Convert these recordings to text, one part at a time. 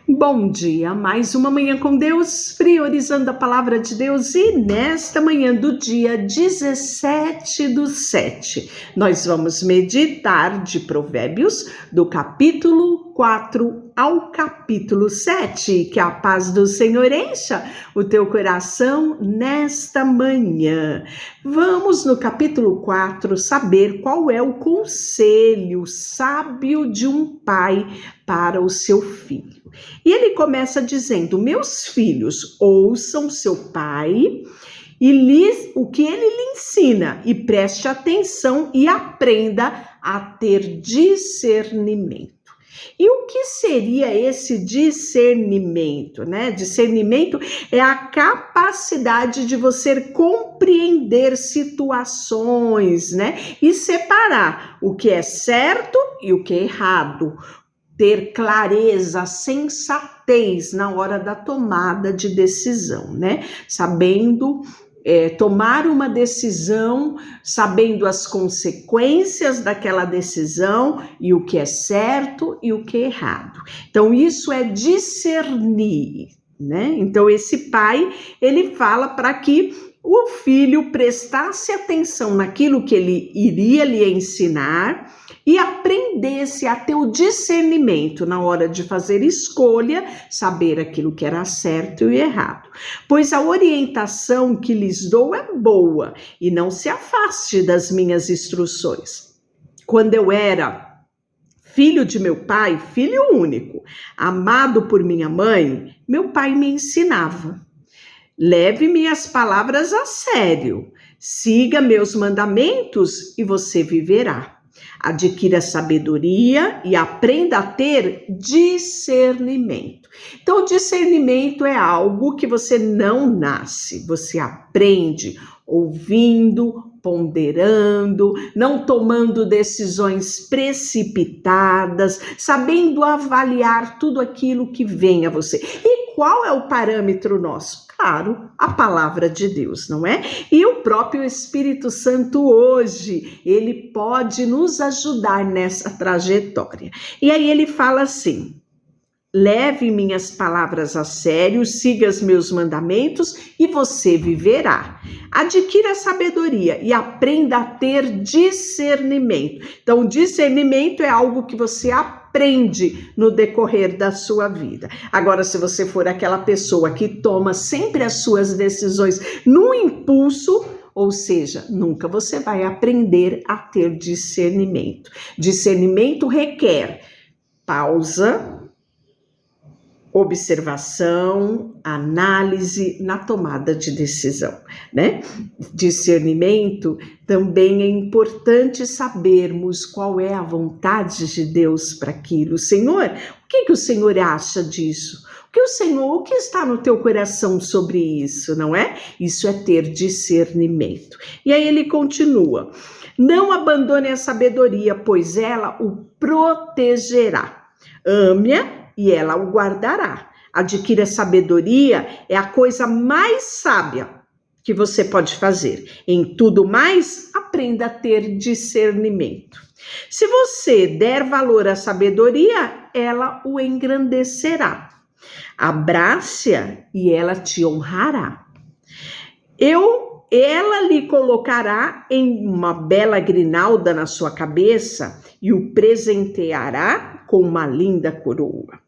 Bom dia, mais uma manhã com Deus, priorizando a palavra de Deus, e nesta manhã do dia 17/7, nós vamos meditar de Provérbios, do capítulo 4 ao capítulo 7, que a paz do Senhor encha o teu coração nesta manhã. Vamos no capítulo 4 saber qual é o conselho sábio de um pai para o seu filho. E ele começa dizendo: meus filhos, ouçam seu pai o que ele lhe ensina, e preste atenção e aprenda a ter discernimento. E o que seria esse discernimento, né? Discernimento é a capacidade de você compreender situações, né? E separar o que é certo e o que é errado. Ter clareza, sensatez na hora da tomada de decisão, né? Sabendo tomar uma decisão, sabendo as consequências daquela decisão e o que é certo e o que é errado. Então, isso é discernir, né? Então, esse pai, ele fala para que o filho prestasse atenção naquilo que ele iria lhe ensinar e aprendesse a ter o discernimento na hora de fazer escolha, saber aquilo que era certo e errado. Pois a orientação que lhes dou é boa, e não se afaste das minhas instruções. Quando eu era filho de meu pai, filho único, amado por minha mãe, meu pai me ensinava: leve minhas palavras a sério, siga meus mandamentos e você viverá. Adquira sabedoria e aprenda a ter discernimento. Então, discernimento é algo que você não nasce, você aprende ouvindo, ponderando, não tomando decisões precipitadas, sabendo avaliar tudo aquilo que vem a você. E qual é o parâmetro nosso? Claro, a palavra de Deus, não é? E o próprio Espírito Santo hoje, ele pode nos ajudar nessa trajetória. E aí ele fala assim: leve minhas palavras a sério, siga os meus mandamentos e você viverá. Adquira sabedoria e aprenda a ter discernimento. Então, discernimento é algo que você aprende no decorrer da sua vida. Agora, se você for aquela pessoa que toma sempre as suas decisões no impulso, ou seja, nunca você vai aprender a ter discernimento. Discernimento requer pausa, observação, análise na tomada de decisão, né? Discernimento também é importante sabermos qual é a vontade de Deus para aquilo. Senhor, o que o Senhor acha disso? O que está no teu coração sobre isso, não é? Isso é ter discernimento. E aí ele continua: não abandone a sabedoria, pois ela o protegerá. Ame-a e ela o guardará. Adquira sabedoria, é a coisa mais sábia que você pode fazer. Em tudo mais, aprenda a ter discernimento. Se você der valor à sabedoria, ela o engrandecerá. Abrace-a e ela te honrará. Ela lhe colocará em uma bela grinalda na sua cabeça e o presenteará com uma linda coroa.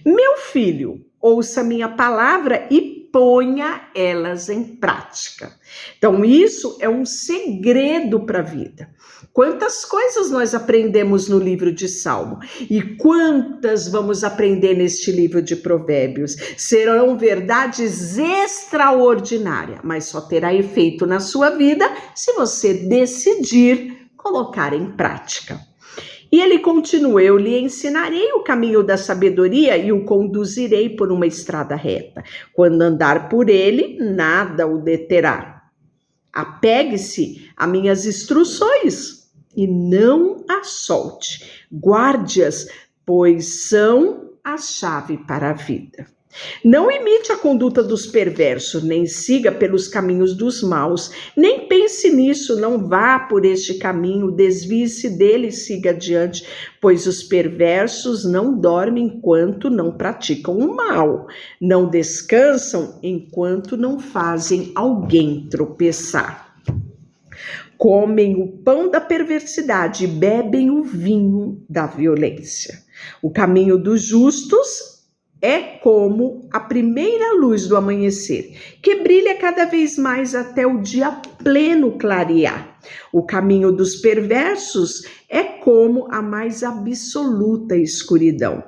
Meu filho, ouça minha palavra e ponha elas em prática. Então, isso é um segredo para a vida. Quantas coisas nós aprendemos no livro de Salmo e quantas vamos aprender neste livro de Provérbios? Serão verdades extraordinárias, mas só terá efeito na sua vida se você decidir colocar em prática. E ele continua: eu lhe ensinarei o caminho da sabedoria e o conduzirei por uma estrada reta. Quando andar por ele, nada o deterá. Apegue-se a minhas instruções e não as solte. Guarde-as, pois são a chave para a vida. Não imite a conduta dos perversos, nem siga pelos caminhos dos maus, nem pense nisso, não vá por este caminho, desvie-se dele e siga adiante, pois os perversos não dormem enquanto não praticam o mal, não descansam enquanto não fazem alguém tropeçar. Comem o pão da perversidade e bebem o vinho da violência. O caminho dos justos é como a primeira luz do amanhecer, que brilha cada vez mais até o dia pleno clarear. O caminho dos perversos é como a mais absoluta escuridão.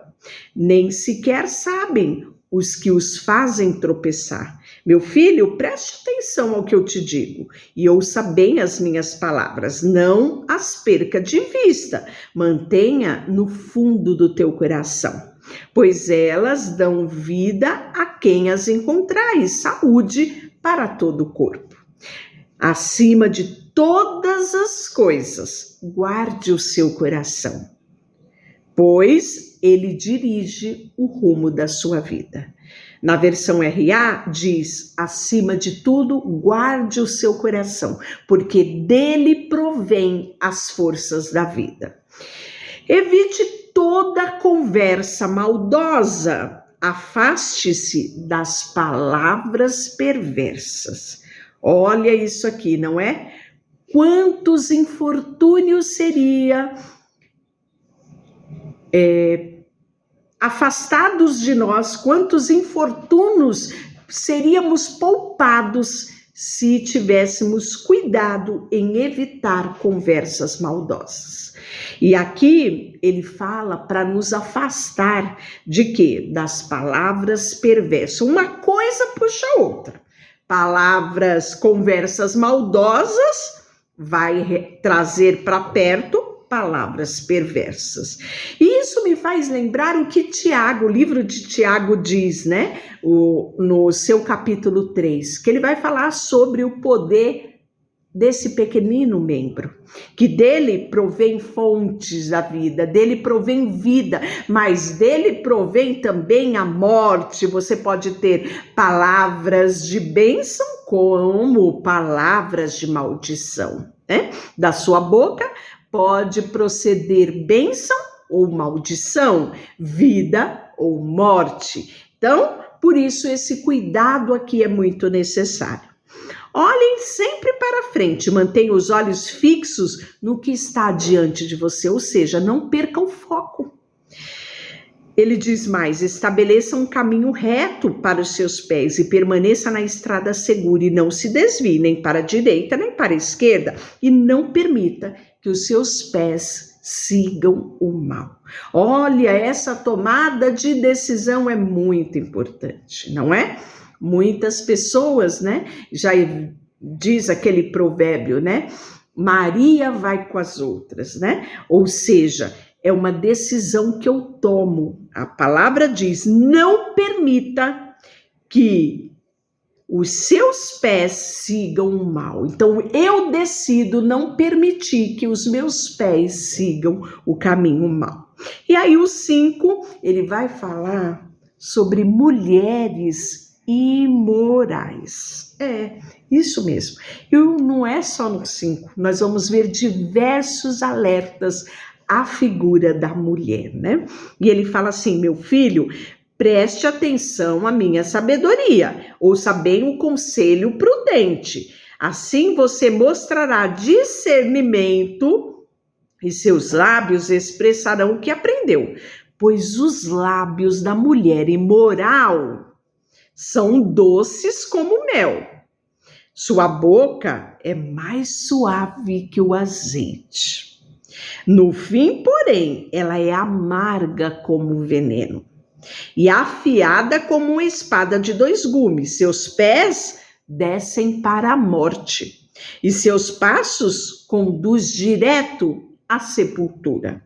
Nem sequer sabem os que os fazem tropeçar. Meu filho, preste atenção ao que eu te digo e ouça bem as minhas palavras. Não as perca de vista. Mantenha no fundo do teu coração, pois elas dão vida a quem as encontrar e saúde para todo o corpo. Acima de todas as coisas, guarde o seu coração, pois ele dirige o rumo da sua vida. Na versão RA diz, acima de tudo, guarde o seu coração, porque dele provém as forças da vida. Evite toda conversa maldosa, afaste-se das palavras perversas. Olha isso aqui, não é? Quantos infortúnios seria afastados de nós, quantos infortúnios seríamos poupados se tivéssemos cuidado em evitar conversas maldosas. E aqui ele fala para nos afastar de quê? Das palavras perversas. Uma coisa puxa a outra. Palavras, conversas maldosas vai trazer para perto palavras perversas. E isso me faz lembrar o que Tiago, o livro de Tiago diz, né? No seu capítulo 3, que ele vai falar sobre o poder desse pequenino membro, que dele provém fontes da vida, dele provém vida, mas dele provém também a morte. Você pode ter palavras de bênção como palavras de maldição, né? Da sua boca pode proceder bênção ou maldição, vida ou morte. Então, por isso esse cuidado aqui é muito necessário. Olhem sempre para frente, mantenha os olhos fixos no que está diante de você, ou seja, não perca o foco. Ele diz mais, estabeleça um caminho reto para os seus pés e permaneça na estrada segura e não se desvie nem para a direita nem para a esquerda e não permita que os seus pés sigam o mal. Olha, essa tomada de decisão é muito importante, não é? Muitas pessoas, né, já diz aquele provérbio, né? Maria vai com as outras, né? Ou seja, é uma decisão que eu tomo. A palavra diz, não permita que os seus pés sigam o mal. Então, eu decido não permitir que os meus pés sigam o caminho mal. E aí, o 5, ele vai falar sobre mulheres imorais. É, isso mesmo. E não é só no 5, nós vamos ver diversos alertas à figura da mulher, né? E ele fala assim, meu filho, preste atenção à minha sabedoria, ouça bem o conselho prudente. Assim você mostrará discernimento e seus lábios expressarão o que aprendeu, pois os lábios da mulher imoral são doces como mel. Sua boca é mais suave que o azeite. No fim, porém, ela é amarga como o veneno e afiada como uma espada de 2 gumes. Seus pés descem para a morte e seus passos conduz direto à sepultura.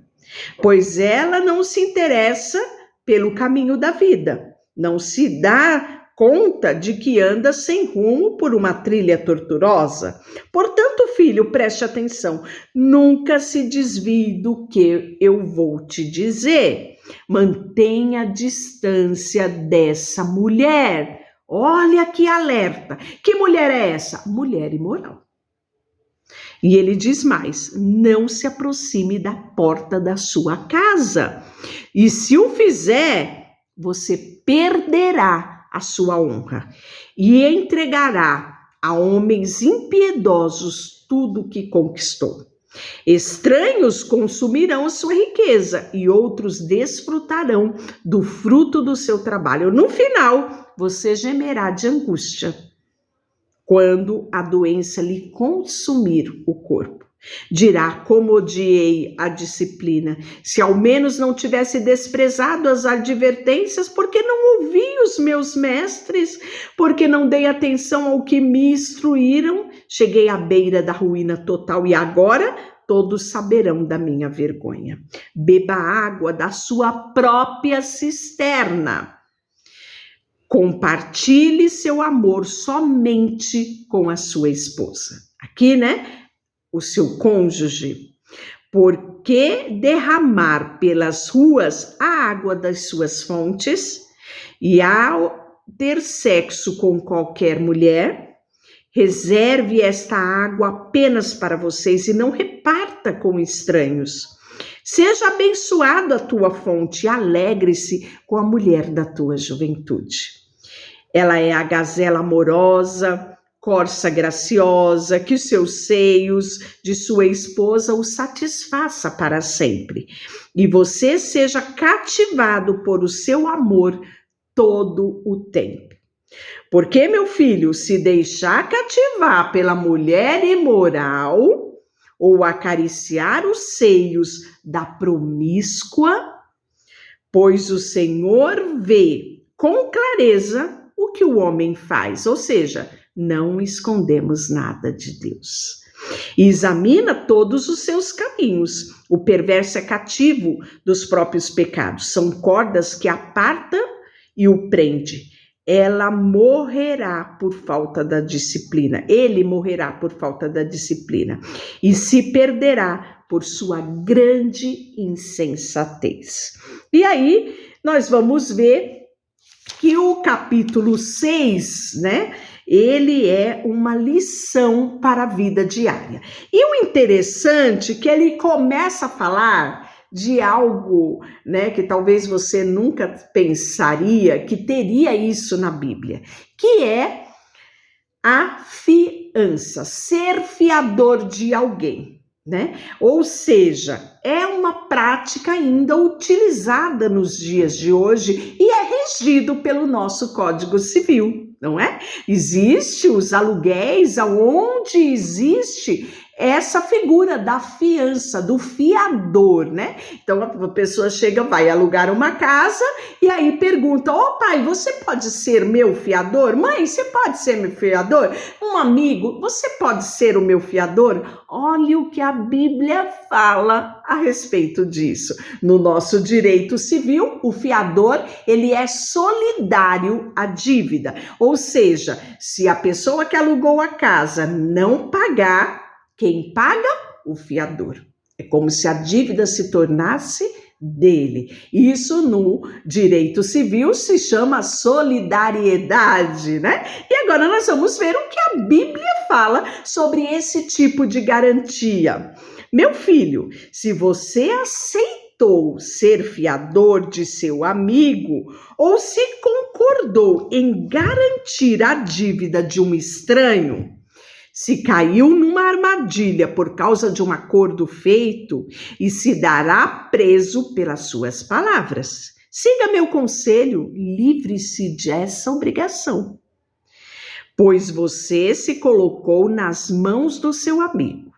Pois ela não se interessa pelo caminho da vida, não se dá conta de que anda sem rumo por uma trilha tortuosa. Portanto, filho, preste atenção, nunca se desvie do que eu vou te dizer. Mantenha a distância dessa mulher. Olha que alerta. Que mulher é essa? Mulher imoral. E ele diz mais: não se aproxime da porta da sua casa. E se o fizer, você perderá a sua honra e entregará a homens impiedosos tudo o que conquistou. Estranhos consumirão a sua riqueza e outros desfrutarão do fruto do seu trabalho. No final, você gemerá de angústia quando a doença lhe consumir o corpo. Dirá: como odiei a disciplina, se ao menos não tivesse desprezado as advertências, porque não ouvi os meus mestres, porque não dei atenção ao que me instruíram, cheguei à beira da ruína total e agora todos saberão da minha vergonha. Beba água da sua própria cisterna. Compartilhe seu amor somente com a sua esposa. Aqui, o seu cônjuge. Porque derramar pelas ruas a água das suas fontes e ao ter sexo com qualquer mulher, reserve esta água apenas para vocês e não reparta com estranhos. Seja abençoado a tua fonte e alegre-se com a mulher da tua juventude. Ela é a gazela amorosa, corça graciosa, que os seus seios de sua esposa o satisfaça para sempre. E você seja cativado por o seu amor todo o tempo. Porque, meu filho, se deixar cativar pela mulher imoral ou acariciar os seios da promíscua, pois o Senhor vê com clareza o que o homem faz, ou seja, não escondemos nada de Deus. Examina todos os seus caminhos. O perverso é cativo dos próprios pecados. São cordas que apartam e o prende. Ela morrerá por falta da disciplina. Ele morrerá por falta da disciplina. E se perderá por sua grande insensatez. E aí, nós vamos ver que o capítulo 6, ele é uma lição para a vida diária. E o interessante é que ele começa a falar de algo, que talvez você nunca pensaria que teria isso na Bíblia, que é a fiança, ser fiador de alguém, Ou seja, é uma prática ainda utilizada nos dias de hoje e é regido pelo nosso Código Civil, não é? Existe os aluguéis onde existe essa figura da fiança, do fiador, Então a pessoa chega, vai alugar uma casa e aí pergunta: pai, você pode ser meu fiador? Mãe, você pode ser meu fiador? Um amigo, você pode ser o meu fiador? Olha o que a Bíblia fala a respeito disso. No nosso direito civil, o fiador, ele é solidário à dívida. Ou seja, se a pessoa que alugou a casa não pagar, quem paga? O fiador. É como se a dívida se tornasse dele. Isso no direito civil se chama solidariedade, E agora nós vamos ver o que a Bíblia fala sobre esse tipo de garantia. Meu filho, se você aceitou ser fiador de seu amigo ou se concordou em garantir a dívida de um estranho, se caiu numa armadilha por causa de um acordo feito e se dará preso pelas suas palavras. Siga meu conselho, livre-se dessa obrigação, pois você se colocou nas mãos do seu amigo.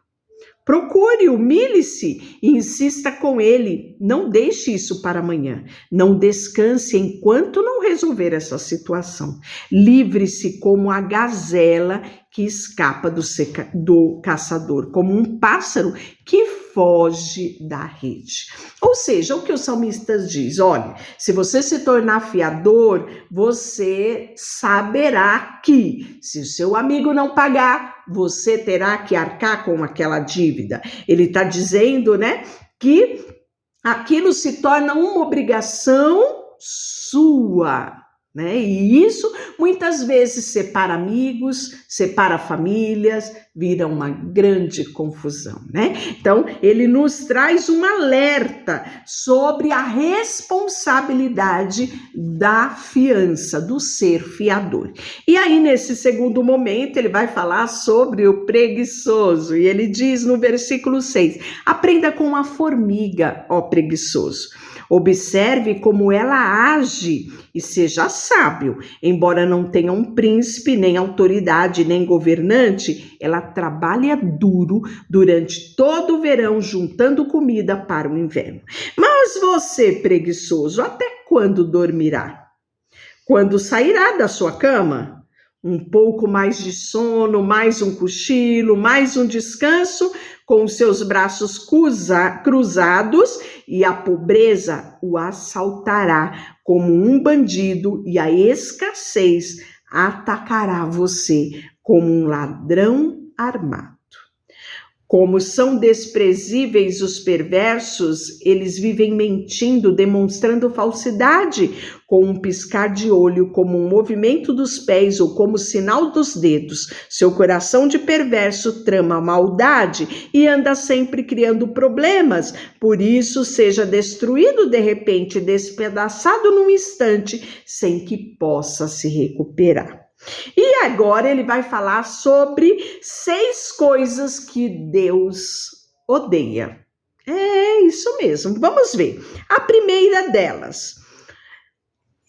Procure, humilhe-se e insista com ele. Não deixe isso para amanhã. Não descanse enquanto não resolver essa situação. Livre-se como a gazela que escapa do caçador, como um pássaro que foge da rede. Ou seja, o que o salmista diz, olha, se você se tornar fiador, você saberá que se o seu amigo não pagar, você terá que arcar com aquela dívida. Ele está dizendo, né, que aquilo se torna uma obrigação sua, né? E isso muitas vezes separa amigos, separa famílias, vira uma grande confusão, né? Então, ele nos traz um alerta sobre a responsabilidade da fiança, do ser fiador. E aí, nesse segundo momento, ele vai falar sobre o preguiçoso, e ele diz no versículo 6, aprenda com a formiga, ó preguiçoso. Observe como ela age e seja sábio. Embora não tenha um príncipe, nem autoridade, nem governante, ela trabalha duro durante todo o verão, juntando comida para o inverno. Mas você, preguiçoso, até quando dormirá? Quando sairá da sua cama? Um pouco mais de sono, mais um cochilo, mais um descanso, com os seus braços cruzados, e a pobreza o assaltará como um bandido, e a escassez atacará você como um ladrão armado. Como são desprezíveis os perversos, eles vivem mentindo, demonstrando falsidade, com um piscar de olho, como um movimento dos pés ou como sinal dos dedos. Seu coração de perverso trama maldade e anda sempre criando problemas. Por isso, seja destruído de repente, despedaçado num instante, sem que possa se recuperar. E agora ele vai falar sobre 6 coisas que Deus odeia. É isso mesmo, vamos ver. A primeira delas,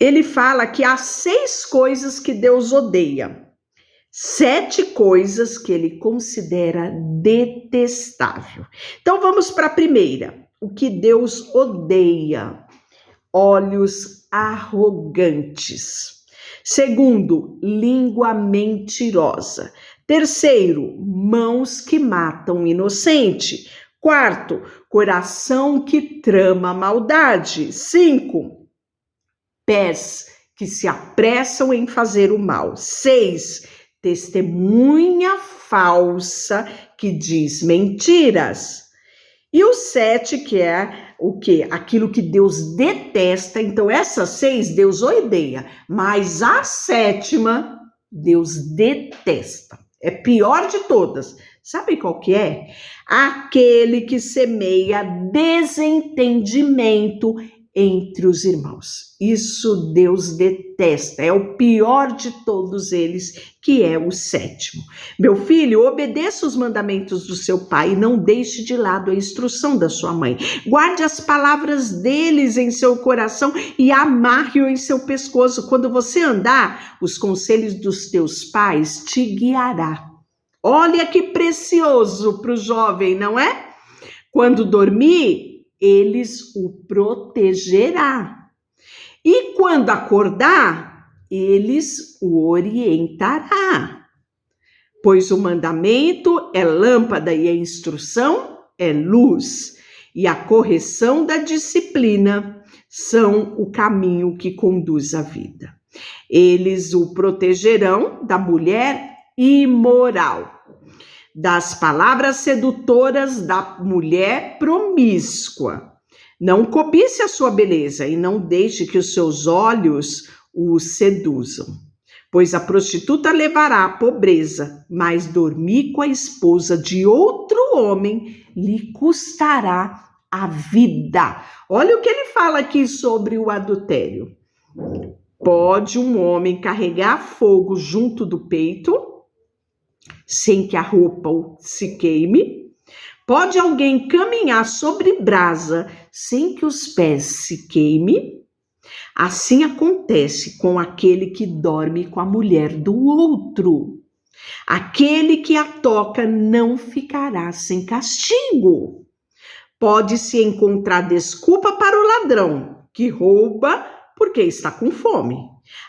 ele fala que há 6 coisas que Deus odeia. 7 coisas que ele considera detestável. Então vamos para a primeira. O que Deus odeia: olhos arrogantes. Segundo, língua mentirosa. Terceiro, mãos que matam inocente. Quarto, coração que trama maldade. 5, pés que se apressam em fazer o mal. 6, testemunha falsa que diz mentiras. E o 7, que é o quê? Aquilo que Deus detesta. Então, essas 6 Deus odeia, mas a 7ª Deus detesta. É pior de todas. Sabe qual que é? Aquele que semeia desentendimento entre os irmãos. Isso Deus detesta, é o pior de todos eles, que é o 7º. Meu filho, obedeça os mandamentos do seu pai e não deixe de lado a instrução da sua mãe. Guarde as palavras deles em seu coração e amarre-o em seu pescoço. Quando você andar, os conselhos dos teus pais te guiará. Olha que precioso para o jovem, não é? Quando dormir, eles o protegerá. E quando acordar, eles o orientará. Pois o mandamento é lâmpada e a instrução é luz. E a correção da disciplina são o caminho que conduz à vida. Eles o protegerão da mulher imoral, das palavras sedutoras da mulher promíscua. Não cobice a sua beleza e não deixe que os seus olhos o seduzam. Pois a prostituta levará a pobreza, mas dormir com a esposa de outro homem lhe custará a vida. Olha o que ele fala aqui sobre o adultério. Pode um homem carregar fogo junto do peito, sem que a roupa se queime? Pode alguém caminhar sobre brasa sem que os pés se queimem? Assim acontece com aquele que dorme com a mulher do outro. Aquele que a toca não ficará sem castigo. Pode-se encontrar desculpa para o ladrão que rouba porque está com fome.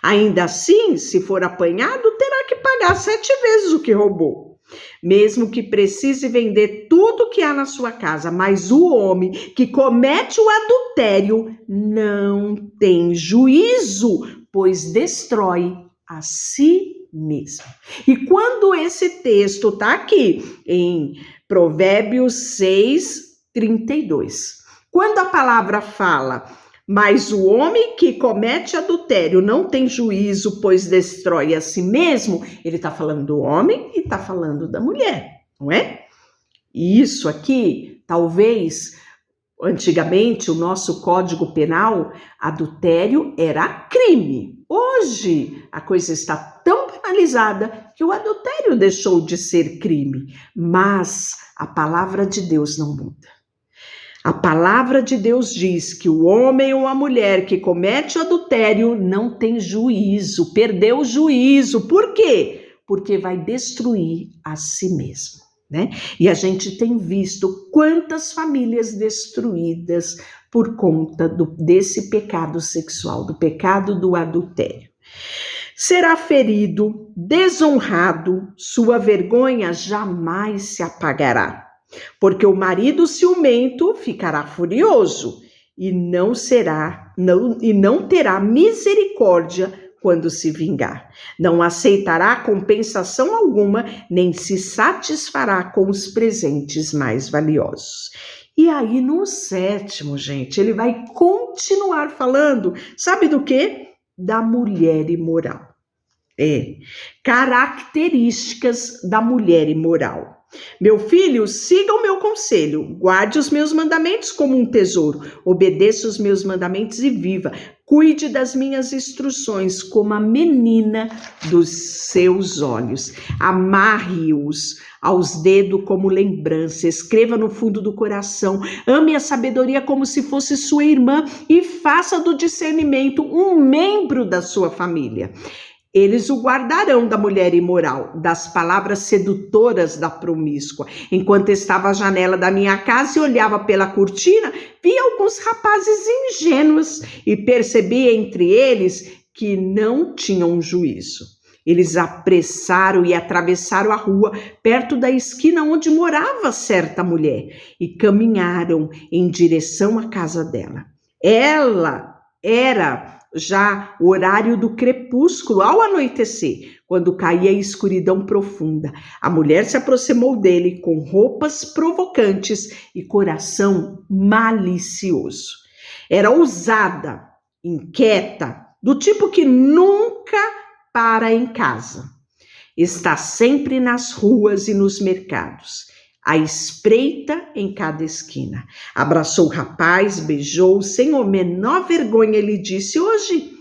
Ainda assim, se for apanhado, terá que pagar 7 vezes o que roubou. mesmo que precise vender tudo que há na sua casa, mas o homem que comete o adultério não tem juízo, pois destrói a si mesmo. E quando esse texto está aqui em Provérbios 6:32, quando a palavra fala, mas o homem que comete adultério não tem juízo, pois destrói a si mesmo, ele está falando do homem e está falando da mulher, não é? E isso aqui, talvez, antigamente, o nosso Código Penal, adultério era crime. Hoje, a coisa está tão penalizada que o adultério deixou de ser crime. Mas a palavra de Deus não muda. A palavra de Deus diz que o homem ou a mulher que comete o adultério não tem juízo, perdeu o juízo. Por quê? Porque vai destruir a si mesmo, né? E a gente tem visto quantas famílias destruídas por conta desse pecado sexual, do pecado do adultério. Será ferido, desonrado, sua vergonha jamais se apagará. Porque o marido ciumento ficará furioso e não terá misericórdia quando se vingar. Não aceitará compensação alguma, nem se satisfará com os presentes mais valiosos. E aí no 7º, gente, ele vai continuar falando, sabe do quê? Da mulher imoral. Características da mulher imoral. Meu filho, siga o meu conselho, guarde os meus mandamentos como um tesouro, obedeça os meus mandamentos e viva, cuide das minhas instruções como a menina dos seus olhos, amarre-os aos dedos como lembrança, escreva no fundo do coração, ame a sabedoria como se fosse sua irmã e faça do discernimento um membro da sua família. Eles o guardarão da mulher imoral, das palavras sedutoras da promíscua. Enquanto estava à janela da minha casa e olhava pela cortina, vi alguns rapazes ingênuos e percebi entre eles que não tinham juízo. Eles apressaram e atravessaram a rua perto da esquina onde morava certa mulher e caminharam em direção à casa dela. Ela era já o horário do crepúsculo, ao anoitecer, quando caía a escuridão profunda. A mulher se aproximou dele com roupas provocantes e coração malicioso. Era ousada, inquieta, do tipo que nunca para em casa. Está sempre nas ruas e nos mercados, à espreita em cada esquina. Abraçou o rapaz, beijou, sem a menor vergonha, ele disse: hoje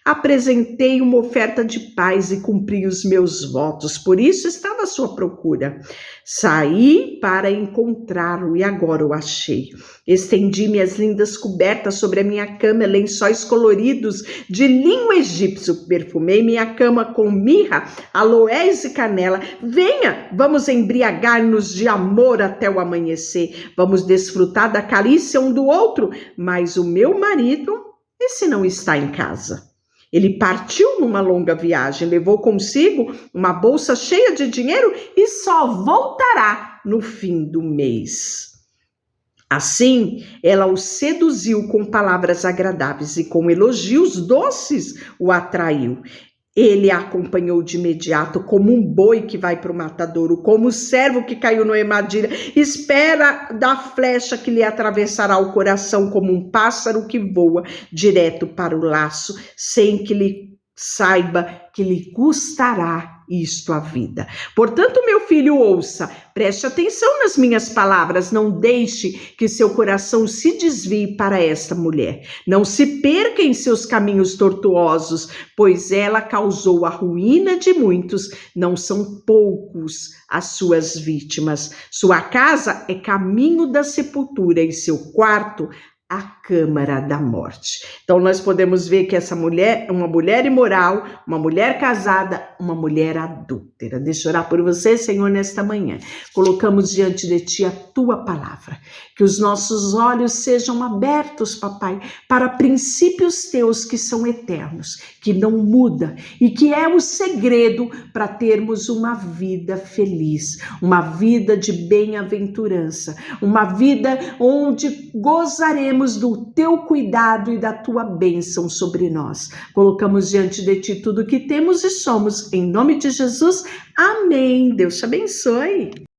apresentei uma oferta de paz e cumpri os meus votos, por isso estava à sua procura. Saí para encontrá-lo e agora o achei. Estendi minhas lindas cobertas sobre a minha cama, lençóis coloridos de linho egípcio. Perfumei minha cama com mirra, aloés e canela. Venha, vamos embriagar-nos de amor até o amanhecer. Vamos desfrutar da carícia um do outro. Mas o meu marido, esse não está em casa. Ele partiu numa longa viagem, levou consigo uma bolsa cheia de dinheiro e só voltará no fim do mês. Assim, ela o seduziu com palavras agradáveis e com elogios doces o atraiu. Ele a acompanhou de imediato como um boi que vai para o matadouro, como o servo que caiu no armadilha, espera da flecha que lhe atravessará o coração, como um pássaro que voa direto para o laço, sem que lhe saiba que lhe custará isto a vida. Portanto, meu filho, ouça, preste atenção nas minhas palavras, não deixe que seu coração se desvie para esta mulher. Não se perca em seus caminhos tortuosos, pois ela causou a ruína de muitos, não são poucos as suas vítimas. Sua casa é caminho da sepultura e seu quarto a câmara da morte. Então nós podemos ver que essa mulher é uma mulher imoral, uma mulher casada, uma mulher adúltera. Deixa eu orar por você, Senhor, nesta manhã. Colocamos diante de Ti a Tua palavra. Que os nossos olhos sejam abertos, papai, para princípios Teus que são eternos, que não muda e que é o segredo para termos uma vida feliz, uma vida de bem-aventurança, uma vida onde gozaremos do Teu cuidado e da Tua bênção sobre nós. Colocamos diante de Ti tudo o que temos e somos, em nome de Jesus. Amém. Deus te abençoe.